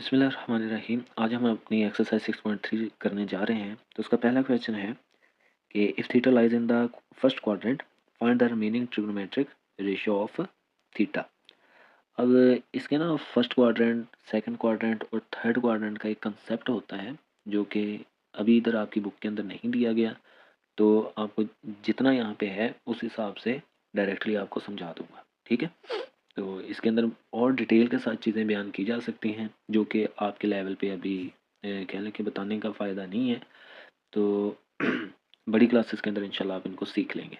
बिस्मिल्लाहिर्रहमानिर्रहीम। आज हम अपनी एक्सरसाइज 6.3 करने जा रहे हैं। तो उसका पहला क्वेश्चन है कि if theta lies in the first quadrant find the remaining trigonometric ratio of theta. अब इसके ना फर्स्ट क्वाड्रेंट, सेकंड क्वाड्रेंट और थर्ड क्वाड्रेंट का एक कंसेप्ट होता है जो कि अभी इधर आपकी बुक के अंदर नहीं दिया गया। तो आपको जितना यहाँ पे है उस हिसाब से डायरेक्टली आपको समझा दूंगा, ठीक है। तो इसके अंदर और डिटेल के साथ चीज़ें बयान की जा सकती हैं जो कि आपके लेवल पे अभी कह लें कि बताने का फ़ायदा नहीं है। तो बड़ी क्लासेस के अंदर इंशाल्लाह आप इनको सीख लेंगे।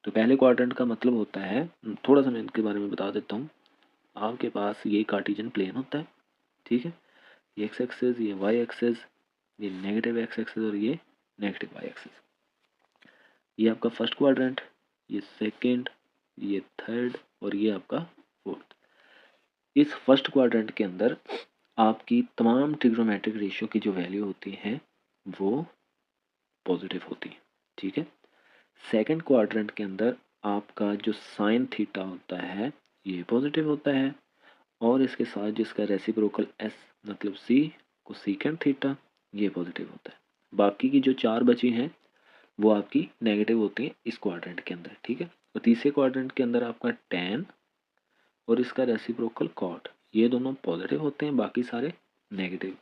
तो पहले क्वाड्रेंट का मतलब होता है, थोड़ा सा मैं इनके बारे में बता देता हूँ। आपके पास ये कार्टेशियन प्लेन होता है, ठीक है। ये एक्स एक्सेस, ये वाई एक्सेस, ये नेगेटिव एक्स एक्सेस और ये नेगेटिव वाई एक्सेस। ये आपका फर्स्ट क्वाड्रेंट, ये सेकेंड, ये थर्ड और ये आपका फोर्थ। इस फर्स्ट क्वाड्रेंट के अंदर आपकी तमाम ट्रिग्नोमेट्रिक रेशियो की जो वैल्यू होती है वो पॉजिटिव होती है, ठीक है। सेकंड क्वाड्रेंट के अंदर आपका जो साइन थीटा होता है ये पॉजिटिव होता है और इसके साथ जिसका रेसिप्रोकल एस मतलब सी को सीकेंड थीटा ये पॉजिटिव होता है। बाकी की जो चार बची हैं वो आपकी नेगेटिव होती हैं इस क्वाड्रेंट के अंदर, ठीक है। और तीसरे क्वाड्रेंट के अंदर आपका टेन और इसका रेसिप्रोकल कॉट ये दोनों पॉजिटिव होते हैं, बाकी सारे नेगेटिव।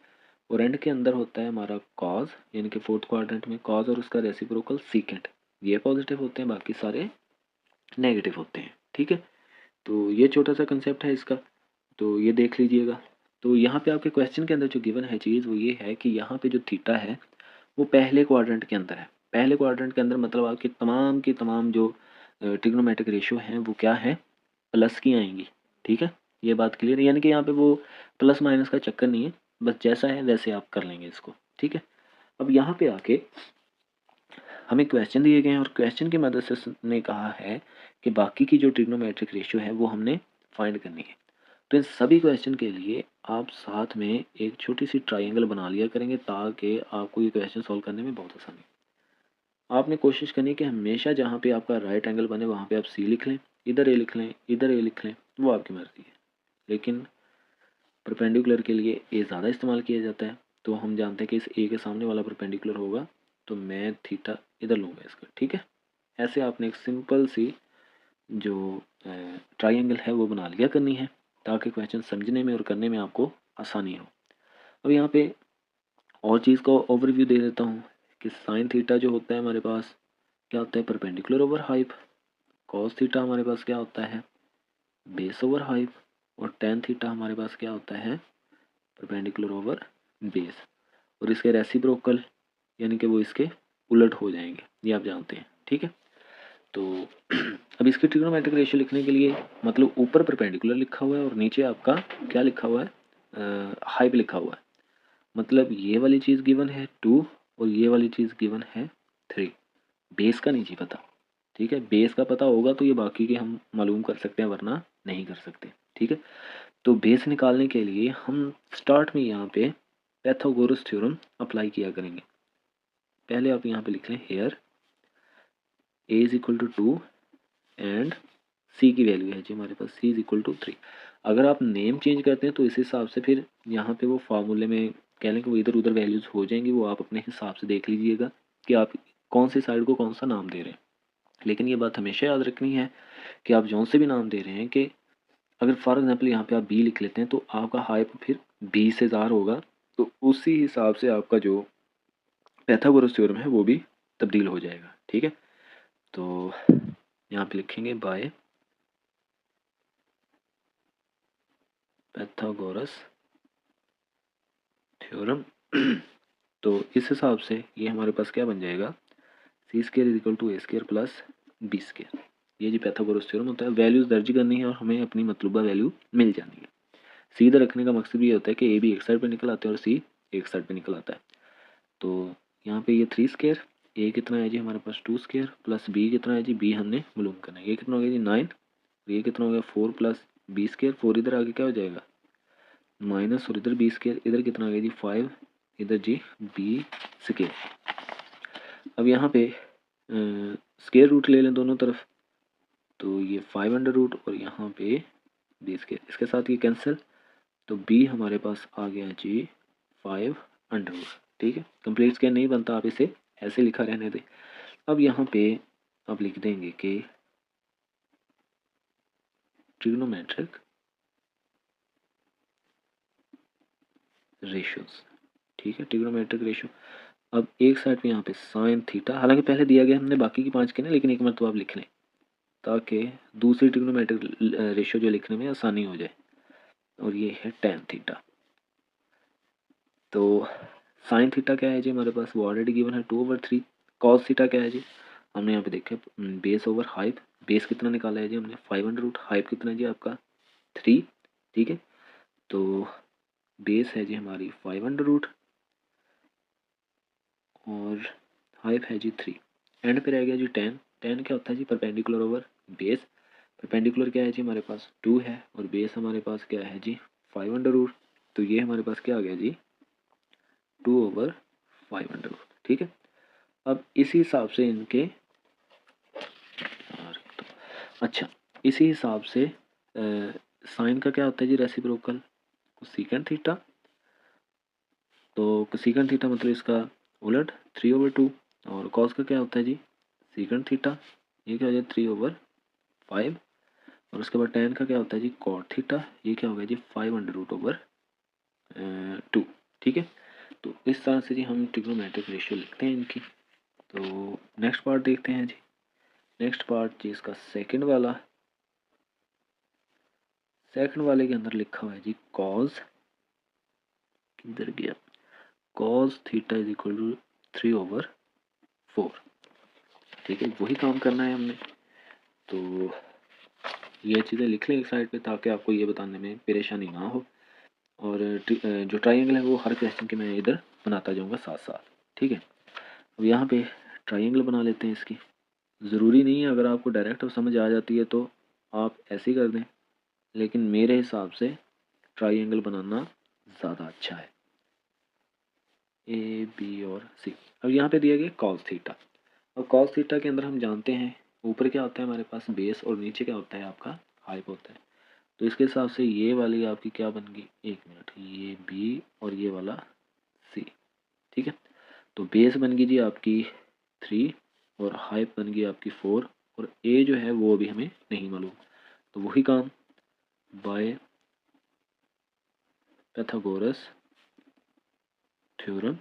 और एंड के अंदर होता है हमारा कॉज, यानी कि फोर्थ क्वाड्रेंट में कॉज और उसका रेसिप्रोकल सीकेंट ये पॉजिटिव होते हैं, बाकी सारे नेगेटिव होते हैं, ठीक है। तो ये छोटा सा कंसेप्ट है इसका, तो ये देख लीजिएगा। तो यहाँ पे आपके क्वेश्चन के अंदर जो गिवन है चीज़ वो ये है कि यहाँ पे जो थीटा है वो पहले क्वाड्रेंट के अंदर है। पहले क्वाड्रेंट के अंदर मतलब आपकी तमाम जो ट्रिग्नोमेट्रिक रेशियो हैं वो क्या है, प्लस की आएंगी, ठीक है। ये बात क्लियर है, यानी कि यहाँ पे वो प्लस माइनस का चक्कर नहीं है, बस जैसा है वैसे आप कर लेंगे इसको, ठीक है। अब यहाँ पे आके हमें क्वेश्चन दिए गए हैं और क्वेश्चन की मदद से ने कहा है कि बाकी की जो ट्रिग्नोमेट्रिक रेशियो है वो हमने फाइंड करनी है। तो इन सभी क्वेश्चन के लिए आप साथ में एक छोटी सी ट्राइंगल बना लिया करेंगे ताकि आपको ये क्वेश्चन सॉल्व करने में बहुत आसानी। आपने कोशिश करनी है कि हमेशा जहाँ पे आपका राइट एंगल बने वहाँ पे आप सी लिख लें, इधर ए लिख लें, इधर ए लिख लें, वो आपकी मर्ज़ी है। लेकिन परपेंडिकुलर के लिए ए ज़्यादा इस्तेमाल किया जाता है, तो हम जानते हैं कि इस ए के सामने वाला परपेंडिकुलर होगा, तो मैं थीटा इधर लूँगा इसका, ठीक है। ऐसे आपने एक सिंपल सी जो ट्राइंगल है वो बना लिया करनी है ताकि क्वेश्चन समझने में और करने में आपको आसानी हो। अब यहाँ पे और चीज़ का ओवरव्यू दे देता हूँ कि साइन थीटा जो होता है हमारे पास क्या होता है, perpendicular over hype. Cos theta हमारे पास क्या होता है, बेस ओवर हाइप। और टेन थीटा हमारे पास क्या होता है, परपेंडिकुलर ओवर बेस। और इसके रेसिप्रोकल यानी कि वो इसके उलट हो जाएंगे, ये आप जानते हैं, ठीक है। तो अब इसकी ट्रिग्नोमेट्रिक रेशियो लिखने के लिए मतलब ऊपर परपेंडिकुलर लिखा हुआ है और नीचे आपका क्या लिखा हुआ है, हाइप लिखा हुआ है। मतलब ये वाली चीज़ गिवन है 2 और ये वाली चीज़ गिवन है 3। बेस का नहीं जी पता, ठीक है। बेस का पता होगा तो ये बाकी के हम मालूम कर सकते हैं, वरना नहीं कर सकते, ठीक है। तो बेस निकालने के लिए हम स्टार्ट में यहाँ पे पैथागोरस थ्योरम अप्लाई किया करेंगे। पहले आप यहाँ पे लिख लें here A is equal to 2 and C की वैल्यू है जी हमारे पास सी इज इक्वल टू 3। अगर आप नेम चेंज करते हैं तो इस हिसाब से फिर यहाँ पे वो फार्मूले में कह लें कि वो इधर उधर वैल्यूज़ हो जाएंगी, वो आप अपने हिसाब से देख लीजिएगा कि आप कौन सी साइड को कौन सा नाम दे रहे हैं। लेकिन ये बात हमेशा याद रखनी है कि आप जौन से भी नाम दे रहे हैं कि अगर फॉर एग्जाम्पल यहाँ पे आप बी लिख लेते हैं तो आपका हाइप फिर बी से ज़ार होगा, तो उसी हिसाब से आपका जो पैथागोरस थ्योरम है वो भी तब्दील हो जाएगा, ठीक है। तो यहाँ पे लिखेंगे बाय पैथागोरस थ्योरम। तो इस हिसाब से ये हमारे पास क्या बन जाएगा, C square is equal to A square plus B square. ये जी पैथागोरस थ्योरम होता है। वैल्यूज दर्ज करनी है और हमें अपनी मतलूबा वैल्यू मिल जानी है। सीधा रखने का मकसद ये होता है कि ए भी एक साइड पे निकल आते हैं और सी एक साइड पे निकल आता है। तो यहाँ पे ये 3 स्केयर, ए कितना है जी हमारे पास 2 स्केयर प्लस बी कितना है जी, बी हमने मालूम करना है। ये कितना हो गया जी 9, ये कितना हो गया 4 प्लस बी स्केयर, 4 इधर आगे क्या हो जाएगा माइनस, और इधर बी स्केयर, इधर कितना आ गया जी 5, इधर जी बी स्केयर। अब यहाँ पे स्केयर रूट ले लें दोनों तरफ, तो ये 5 अंडर रूट और यहाँ पे बी स्केयर, इसके साथ ये कैंसिल, तो बी हमारे पास आ गया जी 5 अंडर रूट। ठीक है, कंप्लीट स्क्वायर नहीं बनता, आप इसे ऐसे लिखा रहने दें। अब यहाँ पे आप लिख देंगे कि ट्रिग्नोमेट्रिक रेशियोज। ठीक है, ट्रिग्नोमेट्रिक रेशियो। अब एक साइड पे यहाँ पे साइन थीटा, हालांकि पहले दिया गया हमने बाकी की 5 के ना, लेकिन एक मरतबा आप लिख लें ताकि दूसरी ट्रिग्नोमेट्रिक रेशियो जो लिखने में आसानी हो जाए। और ये है टेन थीटा। तो साइन थीटा क्या है जी हमारे पास, वो ऑलरेडी गिवन है 2/3। कॉस थीटा क्या है जी, हमने यहाँ पे देखा बेस ओवर हाइप। बेस कितना निकाला है जी हमने 500, हाइप कितना है जी आपका 3। ठीक है, तो बेस है जी हमारी 500 और हाइप है जी 3। एंड पे रह गया जी 10। 10 क्या होता है जी, परपेंडिकुलर ओवर बेस। परपेंडिकुलर क्या है जी हमारे पास 2 है, और बेस हमारे पास क्या है जी 500। तो ये हमारे पास क्या आ गया जी 2/500। ठीक है, अब इसी हिसाब से इनके अच्छा, इसी हिसाब से साइन का क्या होता है जी रेसिप्रोकल कोसेकंड थीटा। तो कोसेकंड थीटा मतलब इसका उलट 3/2। और कॉस का क्या होता है जी सेकंड थीटा, ये क्या हो जाए 3/5। और उसके बाद टेन का क्या होता है जी कॉट थीटा, ये क्या हो गया जी 5/2। ठीक है, तो इस तरह से जी हम ट्रिग्नोमेट्रिक रेशियो लिखते हैं इनकी। तो नेक्स्ट पार्ट देखते हैं जी। नेक्स्ट पार्ट जी इसका सेकंड वाला। सेकंड वाले के अंदर लिखा हुआ है जी कॉज, किधर गया, cos theta is equal to 3/4। ठीक है, वही काम करना है हमने। तो ये चीज़ें लिख लें एक साइड पे ताकि आपको ये बताने में परेशानी ना हो। और जो ट्राइंगल है वो हर क्वेश्चन के मैं इधर बनाता जाऊँगा साथ साथ। ठीक है, अब यहाँ पे ट्राइंगल बना लेते हैं इसकी। ज़रूरी नहीं है, अगर आपको डायरेक्ट समझ आ जाती है तो आप ऐसे ही कर दें, लेकिन मेरे हिसाब से ट्राइंगल बनाना ज़्यादा अच्छा है। ए बी और सी। अब यहाँ पे दिया गया कॉस थीटा। अब कॉस थीटा के अंदर हम जानते हैं ऊपर क्या होता है हमारे पास बेस, और नीचे क्या होता है आपका हाइप होता है। तो इसके हिसाब से ये वाली आपकी क्या बन गई, एक मिनट, ये बी और ये वाला सी। ठीक है, तो बेस बन गई जी आपकी 3 और हाइप बन गई आपकी 4, और ए जो है वो भी हमें नहीं मालूम। तो वही काम बाय पैथागोरस थ्योरम।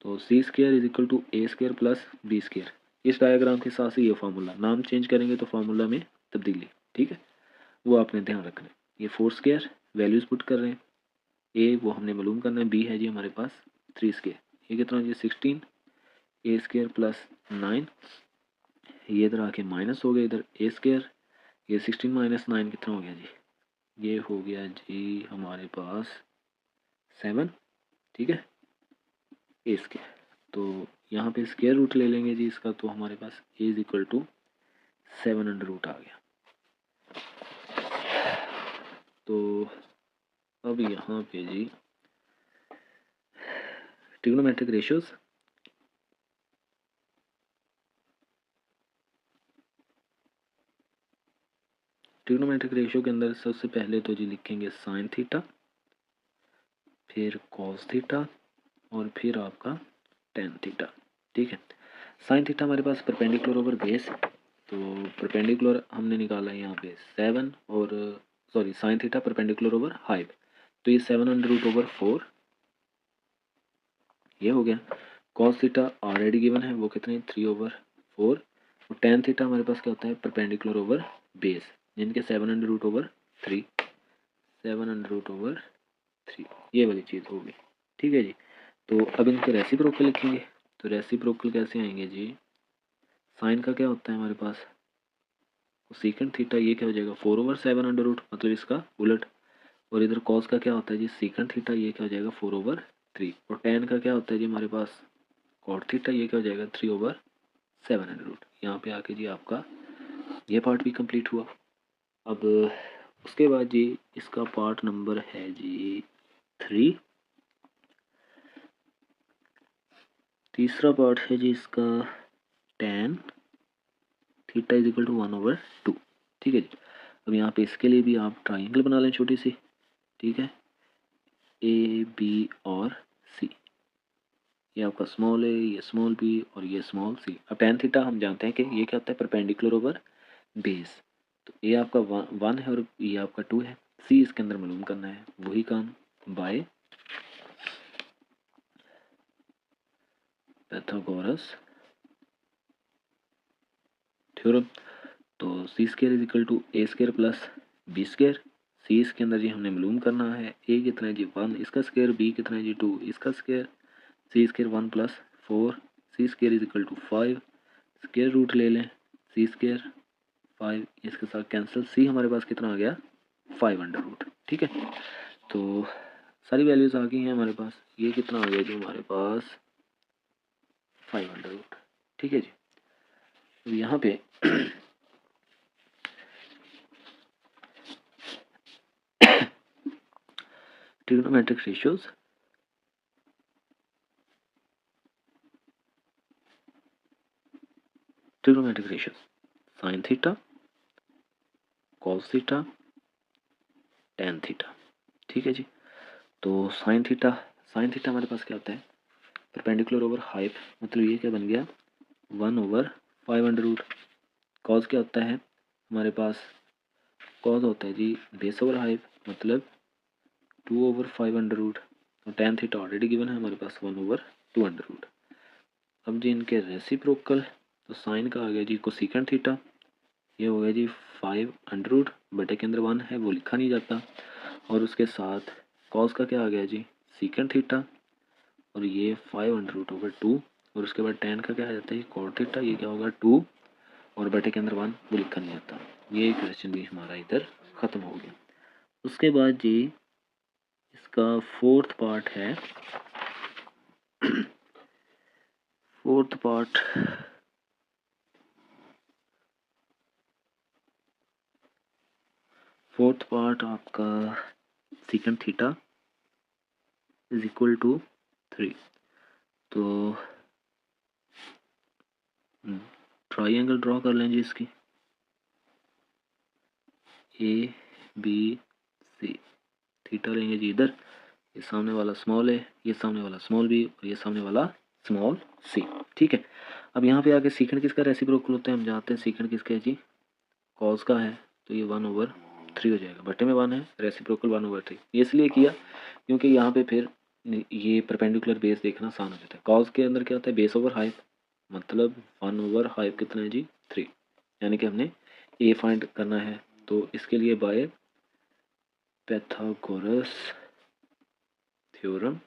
तो C square is equal to A square plus B square. इस डायग्राम के साथ से ये फार्मूला, नाम चेंज करेंगे तो फार्मूला में तब्दीली। ठीक है, वो आपने ध्यान रखना है। ये 4 स्क्वायर वैल्यूज पुट कर रहे हैं, ए वो हमने मालूम करना है, बी है जी हमारे पास 3 स्क्वायर, ये कितना जी 16, ए स्क्वायर प्लस 9, ये इधर आके माइनस हो गया, इधर ए स्क्वायर, ये 16 माइनस 9 कितना हो गया जी, ये हो गया जी हमारे पास 7। ठीक है, ए स्क्वायर। तो यहाँ पे स्क्वायर रूट ले लेंगे जी इसका, तो हमारे पास A is equal to 7 under root आ गया। तो अब यहाँ पे जी ट्रिग्नोमेट्रिक रेशियोज। ट्रिग्नोमेट्रिक रेशियो के अंदर सबसे पहले तो जी लिखेंगे साइन थीटा, फिर कॉस थीटा, और फिर आपका टेन थीटा। ठीक है, साइन थीटा हमारे पास परपेंडिकुलर ओवर बेस। तो परपेंडिकुलर हमने निकाला है यहाँ पे 7, और sorry sine theta perpendicular over hype, तो ये 7/4 ये हो गया। कॉस थीटा ऑलरेडी गिवन है, वो कितने 3/4। और टेन थीटा हमारे पास क्या होता है परपेंडिकुलर ओवर बेस, जिनके 7/3, 7/3 ये वाली चीज़ होगी। ठीक है जी, तो अब इनके रेसिप्रोकल लिखेंगे। तो रेसिप्रोकल कैसे आएंगे जी, साइन का क्या होता है हमारे पास सीकेंड थीटा, ये क्या हो जाएगा 4/7 मतलब इसका उलट। और इधर कॉस का क्या होता है जी सीकेंड थीटा, ये क्या हो जाएगा 4/3। और टेन का क्या होता है जी हमारे पास कॉट थीटा, ये क्या हो जाएगा 3/7। यहाँ पे आके जी आपका ये पार्ट भी कंप्लीट हुआ। अब उसके बाद जी इसका पार्ट नंबर है जी 3। तीसरा पार्ट है जी इसका tan theta is equal to 1/2। ठीक है जी, अब यहाँ पे इसके लिए भी आप ट्राइंगल बना लें छोटी सी। ठीक है, ए बी और सी, ये आपका स्मॉल ए, ये स्मॉल बी और ये स्मॉल सी। अब टेन थीटा हम जानते हैं कि ये क्या होता है, परपेंडिकुलर ओवर बेस। तो ए आपका वन है और ये आपका टू है, सी इसके अंदर मालूम करना है, वही काम बाय पाइथागोरस थ्योरम। तो C square is equal to A square plus B square. C इसके अंदर जी हमने मालूम करना है, ए कितना है जी वन इसका स्केयर, बी कितना है जी टू इसका square, C square one plus four, C square is equal to five, square root ले लें, सी स्केयर फाइव इसके साथ कैंसिल, सी हमारे पास कितना आ गया 5 अंडर रूट। ठीक है, तो सारी वैल्यूज आ गई हैं हमारे पास, ये कितना आ गया जी हमारे पास 5 अंडर रूट। ठीक है जी, तो यहाँ पे trigonometric ratios sine theta, cos theta, tan theta. ठीक है जी, तो साइन थीटा हमारे पास क्या होता है, परपेंडिकुलर ओवर हाइप, मतलब ये क्या बन गया 1/5 अंडर रूट। कॉस क्या होता है हमारे पास, कॉस होता है जी बेस ओवर हाइप, मतलब 2/5 अंडर रूट। और टेन थीटा ऑलरेडी गिवन है हमारे पास 1/2 अंडर रूट। अब जी इनके रेसिप्रोकल, तो साइन का आ गया जी कोसेकेंट थीटा, ये हो गया जी 5 अंडर रूट, बटे के अंदर 1 है वो लिखा नहीं जाता, और उसके साथ कॉस का क्या आ गया जी सीकेंट थीटा, और ये 5 अंडर रूट/2, और उसके बाद टेन का क्या आ जाता है कॉट थीटा, ये क्या होगा 2 और बटे के अंदर 1 वो लिखा नहीं जाता। ये क्वेश्चन भी हमारा इधर ख़त्म हो गया। उसके बाद जी इसका फोर्थ पार्ट है, फोर्थ पार्ट आपका secant theta is equal to 3। तो ट्राइंगल ड्रॉ कर लें जी इसकी, ए बी सी, थीटा लेंगे जी इधर, ये सामने वाला स्मॉल है, ये सामने वाला स्मॉल बी और ये सामने वाला स्मॉल सी। ठीक है, अब यहाँ पे आके सीकेंट किसका रेसिप्रोकल होता है, हम जानते हैं सीकेंट किसका है जी कॉस का है, तो ये 1/3 हो जाएगा, बटे में 1 है, रेसिप्रोकल 1/3। ये इसलिए किया क्योंकि यहाँ पे फिर ये परपेंडिकुलर बेस देखना आसान हो जाता है। कॉस के अंदर क्या होता है बेस ओवर हाइप, मतलब 1/5 कितना है जी 3, यानी कि हमने ए फाइंड करना है, तो इसके लिए बाय पाइथागोरस थ्योरम,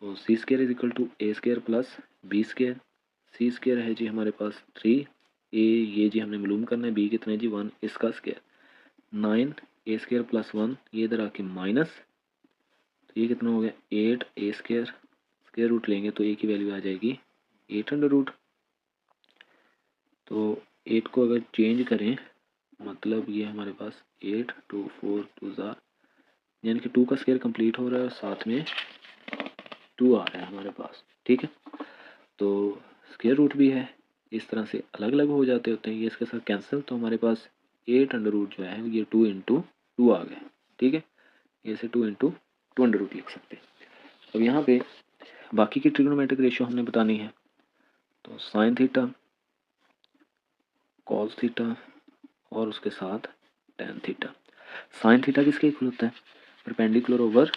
तो C square is equal to A square plus B square, C square है जी हमारे पास 3, ए ये जी हमने मालूम करना है, बी कितना है जी 1 इसका स्केयर, 9 ए स्केयर प्लस 1 ये इधर आके माइनस, तो ये कितना हो गया 8 ए स्केयर, स्केयर रूट लेंगे तो ए की वैल्यू आ जाएगी 8 अंडर रूट। तो 8 को अगर चेंज करें, मतलब ये हमारे पास 8 2 4 2 ज़ार, यानी कि 2 का स्केयर कंप्लीट हो रहा है और साथ में 2 आ रहा है हमारे पास। ठीक है, तो स्केयर रूट भी है, इस तरह से अलग अलग हो जाते होते हैं, ये इसके साथ कैंसिल, तो हमारे पास 8 अंडर रूट जो है ये 2 × 2 आ गए। ठीक है, ऐसे 2 × 2 अंडर रूट लिख सकते हैं। अब यहाँ पे बाकी की ट्रिग्नोमेट्रिक रेशियो हमने बतानी है, तो साइन थीटा, कॉस थीटा और उसके साथ टेन थीटा। साइन थीटा किसके इक्वल होता है, परपेंडिकुलर ओवर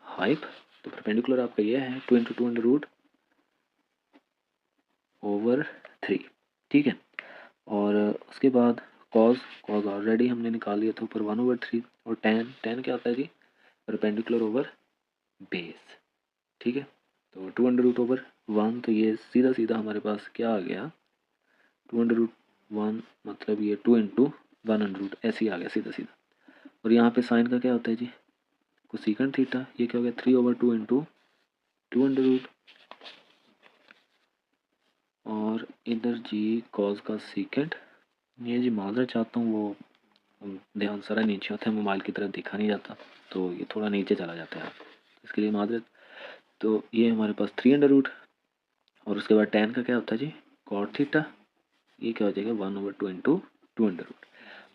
हाइप, तो परपेंडिकुलर आपका ये है 2 × 2 अंडर रूट/3। ठीक है, और उसके बाद कॉस ऑलरेडी हमने निकाल लिया था ऊपर 1/3, और टेन क्या होता है जी परपेंडिकुलर ओवर बेस। ठीक है, तो 2 √ 1, तो ये सीधा सीधा हमारे पास क्या आ गया 2 √ 1, मतलब ये 2 × 1 अंडर रूट ऐसे ही आ गया सीधा सीधा। और यहाँ पे साइन का क्या होता है जी कोसेकेंट थीटा, ये क्या हो गया 3/2 × 2 अंडर रूट, और इधर जी कॉस का सीकेंट, ये जी माजरा चाहता हूँ वो ध्यान सारा नीचे होता है, मोबाइल की तरफ देखा नहीं जाता, तो ये थोड़ा नीचे चला जाता है, इसके लिए माजरत। तो ये हमारे पास 3 अंडर रूट, और उसके बाद टेन का क्या होता है जी कॉट थीटा, ये क्या हो जाएगा 1/2 × 2 अंडर रूट।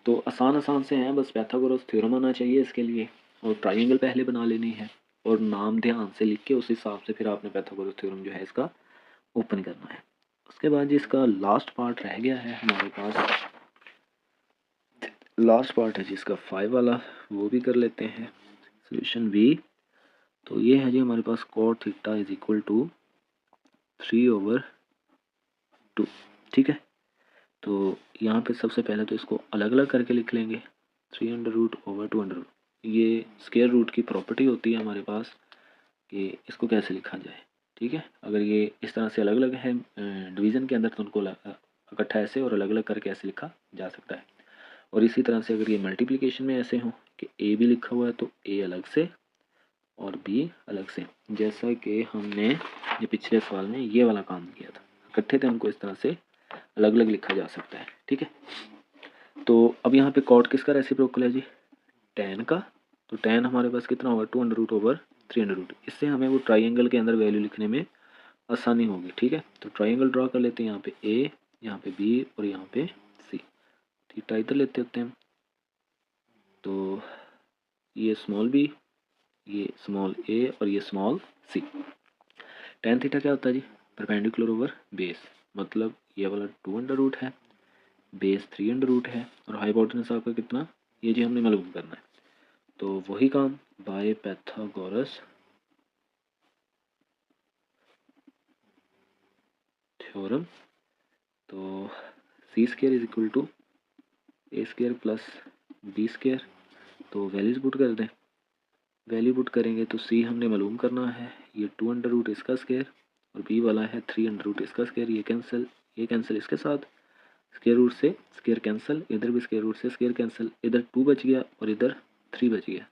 तो आसान आसान से हैं, बस पाइथागोरस थ्योरम आना चाहिए इसके लिए, और ट्राइंगल पहले बना लेनी है, और नाम ध्यान से लिख के उस हिसाब से फिर आपने पाइथागोरस थ्योरम जो है इसका ओपन करना है। उसके बाद जी इसका लास्ट पार्ट रह गया है हमारे पास, लास्ट पार्ट है जिसका 5 वाला, वो भी कर लेते हैं। सोल्यूशन बी, तो ये है जी हमारे पास cot theta is equal to 3/2, ठीक है। तो यहाँ पे सबसे पहले तो इसको अलग अलग करके लिख लेंगे, 3√/2√। ये स्क्वायर रूट की प्रॉपर्टी होती है हमारे पास कि इसको कैसे लिखा जाए, ठीक है। अगर ये इस तरह से अलग अलग है डिवीज़न के अंदर, तो उनको इकट्ठा ऐसे और अलग अलग करके ऐसे लिखा जा सकता है। और इसी तरह से अगर ये मल्टीप्लिकेशन में ऐसे हो कि ए भी लिखा हुआ है तो ए अलग से और बी अलग से, जैसा कि हमने ये पिछले सवाल में ये वाला काम किया था, इकट्ठे थे उनको इस तरह से अलग अलग लिखा जा सकता है, ठीक है। तो अब यहाँ पे कॉट किसका रेसिप्रोकल है जी, tan का। तो tan हमारे पास कितना होगा, 2√/3√। इससे हमें वो ट्राइंगल के अंदर वैल्यू लिखने में आसानी होगी, ठीक है। तो ट्राइंगल ड्रॉ कर लेते हैं, यहाँ पे ए, यहाँ पे बी और यहाँ पे सी। थीटा इधर लेते होते हैं, तो ये स्मॉल बी, ये स्मॉल ए और ये स्मॉल सी। tan थीटा क्या होता है जी, परपेंडिकुलर ओवर बेस, मतलब ये वाला 2√, है बेस 3√, है और हाइपोटेनस आपका कितना, ये जी हमने मालूम करना है। तो वही काम बाय पाइथागोरस थ्योरम। तो c² is equal to a² plus b²। तो वैल्यूज पुट कर दें, वैल्यू पुट करेंगे तो c हमने मालूम करना है, ये 2√, इसका स्क्वायर, और b वाला है 3√, इसका स्क्वायर। ये कैंसिल इसके साथ, स्क्वायर रूट से स्क्वायर कैंसिल, इधर भी स्क्वायर रूट से स्क्वायर कैंसिल, इधर 2 बच गया और इधर 3 बच गया।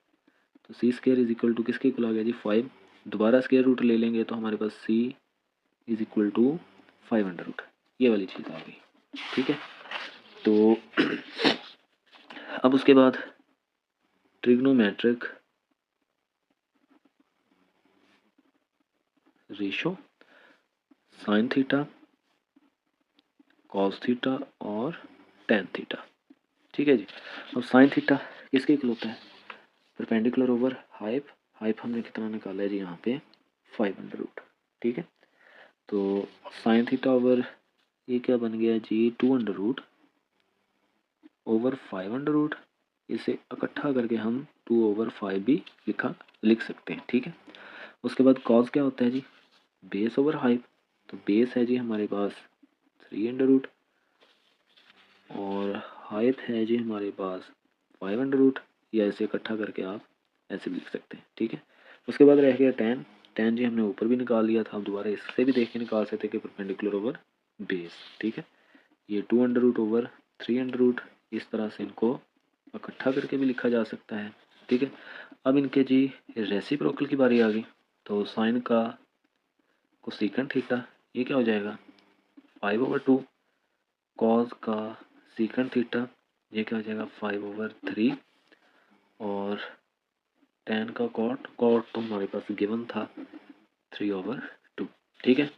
तो c² इज इक्वल टू किसके इक्वल आ गया जी, 5। दोबारा स्क्वायर रूट ले लेंगे तो हमारे पास c इज इक्वल टू 500, ये वाली चीज़ आ गई, ठीक है। तो अब उसके बाद trigonometric ratio sine theta, cos theta और टेन थीटा, ठीक है जी। अब साइन थीटा किसके इक्वल होता है, परपेंडिकुलर ओवर हाइप। हाइप हमने कितना निकाला है जी यहाँ पे 500, ठीक है। तो साइन थीटा ओवर ये क्या बन गया जी, 2√/500। इसे इकट्ठा करके हम 2/5 भी लिख सकते हैं, ठीक है। उसके बाद कॉस क्या होता है जी, बेस ओवर हाइप। तो बेस है जी हमारे पास 300 और हाइप है जी हमारे पास 500, या इसे इकट्ठा करके आप ऐसे भी लिख सकते हैं, ठीक है। उसके बाद रह गया टेन। टेन जी हमने ऊपर भी निकाल लिया था, आप दोबारा इससे भी देख के निकाल सकते हैं कि परपेंडिकुलर ओवर बेस, ठीक है। ये 2√/300, इस तरह से इनको इकट्ठा करके भी लिखा जा सकता है, ठीक है। अब इनके जी रेसिप्रोकल की बारी आ गई। तो साइन का कोसेकंड थीटा, ये क्या हो जाएगा 5/2। कॉस का सीकंड थीटा, ये क्या हो जाएगा 5/3। और टेन का कॉट, कॉट तो हमारे पास गिवन था 3/2, ठीक है।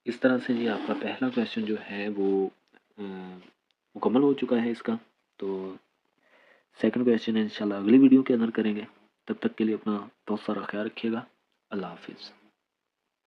इस तरह से जी आपका पहला क्वेश्चन जो है वो मुकम्मल हो चुका है इसका। तो सेकंड क्वेश्चन इंशाल्लाह अगली वीडियो के अंदर करेंगे। तब तक के लिए अपना बहुत सारा ख्याल रखिएगा। अल्लाह हाफिज़।